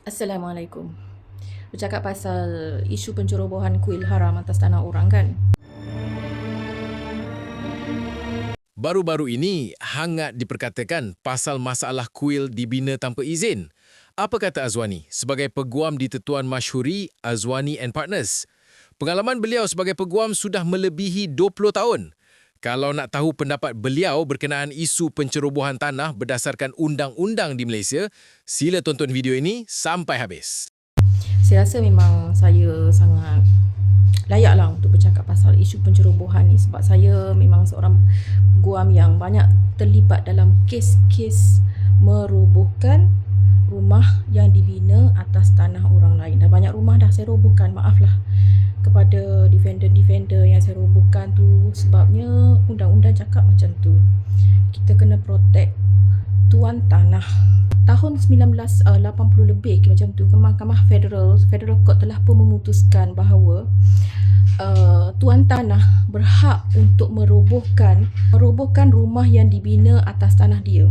Assalamualaikum. Bercakap pasal isu pencerobohan kuil haram atas tanah orang kan? Baru-baru ini hangat diperkatakan pasal masalah kuil dibina tanpa izin. Apa kata Azwani sebagai peguam di Tetuan Masyhuri Azwani and Partners? Pengalaman beliau sebagai peguam sudah melebihi 20 tahun. Kalau nak tahu pendapat beliau berkenaan isu pencerobohan tanah berdasarkan undang-undang di Malaysia, sila tonton video ini sampai habis. Saya rasa memang saya sangat layaklah untuk bercakap pasal isu pencerobohan ni sebab saya memang seorang peguam yang banyak terlibat dalam kes-kes merobohkan rumah yang dibina atas tanah orang lain. Dah banyak rumah dah saya robohkan, maaflah kepada defender-defender yang saya robohkan tu, sebabnya undang-undang cakap macam tu. Kita kena protect tuan tanah. Tahun 1980 lebih macam tu, Mahkamah Federal Court telah pun memutuskan bahawa tuan tanah berhak untuk merobohkan rumah yang dibina atas tanah dia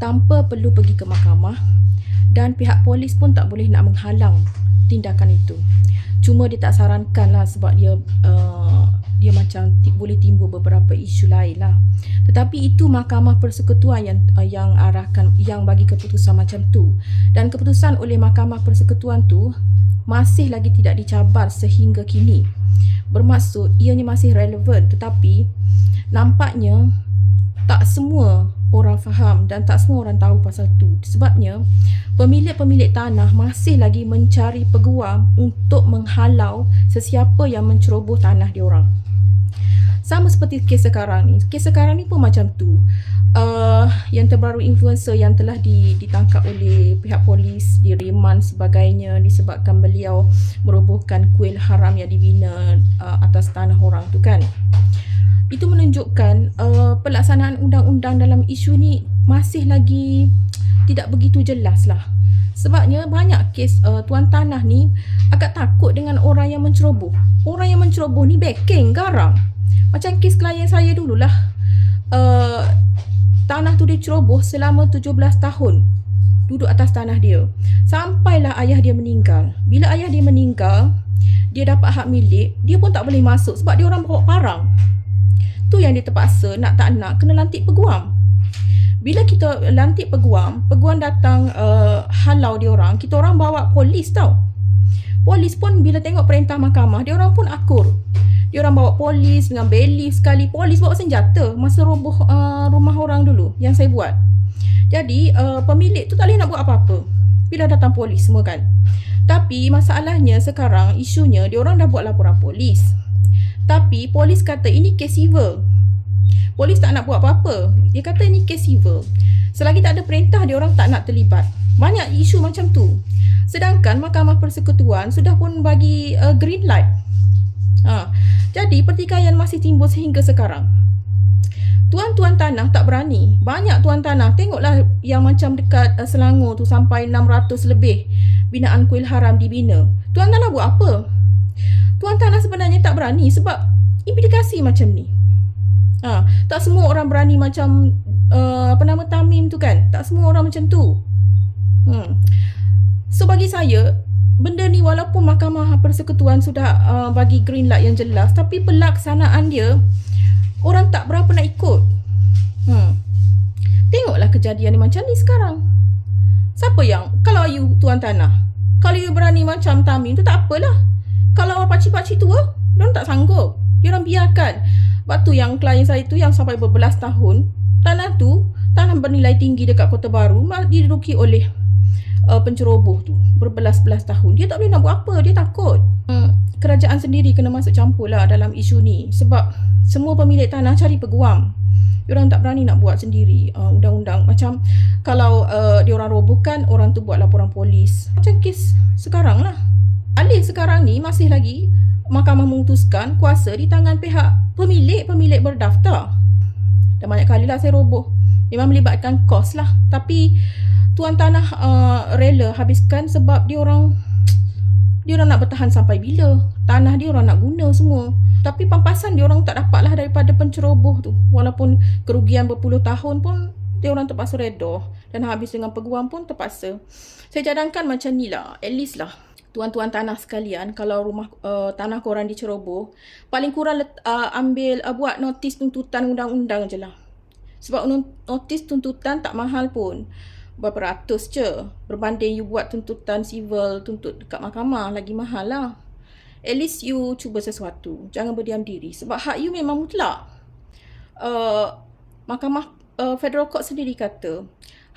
tanpa perlu pergi ke mahkamah, dan pihak polis pun tak boleh nak menghalang tindakan itu. Cuma dia tak sarankan lah sebab dia macam boleh timbul beberapa isu lain lah. Tetapi itu Mahkamah Persekutuan yang arahkan, yang bagi keputusan macam tu. Dan keputusan oleh Mahkamah Persekutuan tu masih lagi tidak dicabar sehingga kini. Bermaksud ianya masih relevan, tetapi nampaknya tak semua orang faham dan tak semua orang tahu pasal tu. Sebabnya pemilik-pemilik tanah masih lagi mencari peguam untuk menghalau sesiapa yang menceroboh tanah diorang. Sama seperti kes sekarang ni. Kes sekarang ni pun macam tu. Yang terbaru influencer yang telah ditangkap oleh pihak polis, diremand sebagainya disebabkan beliau merobohkan kuil haram yang dibina atas tanah orang tu kan. Itu menunjukkan pelaksanaan undang-undang dalam isu ni masih lagi tidak begitu jelas lah. Sebabnya banyak kes tuan tanah ni agak takut dengan orang yang menceroboh. Orang yang menceroboh ni backing, garang. Macam kes klien saya dululah. Tanah tu diceroboh selama 17 tahun. Duduk atas tanah dia. Sampailah ayah dia meninggal. Bila ayah dia meninggal, dia dapat hak milik, dia pun tak boleh masuk sebab dia orang bawa parang. Tu yang dia terpaksa nak tak nak kena lantik peguam. Bila kita lantik peguam datang halau dia orang, kita orang bawa polis tau. Polis pun bila tengok perintah mahkamah, dia orang pun akur. Dia orang bawa polis dengan beli sekali. Polis bawa senjata masa roboh rumah orang dulu yang saya buat. Jadi pemilik tu tak boleh nak buat apa-apa bila datang polis semua kan. Tapi masalahnya sekarang isunya dia orang dah buat laporan polis. Tapi polis kata ini kes civil. Polis tak nak buat apa-apa. Dia kata ini kes civil. Selagi tak ada perintah, dia orang tak nak terlibat. Banyak isu macam tu. Sedangkan Mahkamah Persekutuan sudah pun bagi green light. Jadi pertikaian masih timbul sehingga sekarang. Tuan-tuan tanah tak berani. Banyak tuan tanah, tengoklah yang macam dekat Selangor tu sampai 600 lebih binaan kuil haram dibina. Tuan tanah buat apa? Tuan tanah sebenarnya tak berani sebab implikasi macam ni. Tak semua orang berani macam Tamim tu kan. Tak semua orang macam tu. So bagi saya, benda ni walaupun Mahkamah Persekutuan sudah bagi green light yang jelas, tapi pelaksanaan dia orang tak berapa nak ikut. Tengoklah kejadian ni macam ni sekarang. Siapa yang, kalau you tuan tanah, kalau you berani macam Tamim tu tak apalah. Kalau orang pakcik-pakcik tua, diorang tak sanggup. Diorang biarkan. Sebab tu yang klien saya tu yang sampai berbelas tahun, tanah bernilai tinggi dekat Kota Baru diduduki oleh penceroboh tu berbelas-belas tahun. Dia tak boleh nak buat apa, dia takut. Kerajaan sendiri kena masuk campur lah dalam isu ni sebab semua pemilik tanah cari peguam. Diorang tak berani nak buat sendiri undang-undang. Macam kalau diorang robohkan, orang tu buat laporan polis. Macam kes sekarang lah. Alih sekarang ni masih lagi mahkamah memutuskan kuasa di tangan pihak pemilik berdaftar. Dan banyak kali lah saya roboh. Memang melibatkan kos lah. Tapi tuan tanah rela habiskan sebab dia orang nak bertahan sampai bila. Tanah dia orang nak guna semua. Tapi pampasan dia orang tak dapat lah daripada penceroboh tu. Walaupun kerugian berpuluh tahun pun dia orang terpaksa redha. Dan habis dengan peguam pun terpaksa. Saya cadangkan macam ni lah, at least lah tuan-tuan tanah sekalian, kalau rumah tanah korang diceroboh, paling kurang buat notis tuntutan undang-undang je lah. Sebab notis tuntutan tak mahal pun, berapa ratus je, berbanding you buat tuntutan civil, tuntut dekat mahkamah, lagi mahal lah. At least you cuba sesuatu, jangan berdiam diri, sebab hak you memang mutlak. Mahkamah Federal Court sendiri kata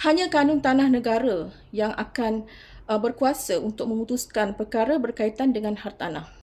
hanya kanun tanah negara yang akan berkuasa untuk memutuskan perkara berkaitan dengan hartanah.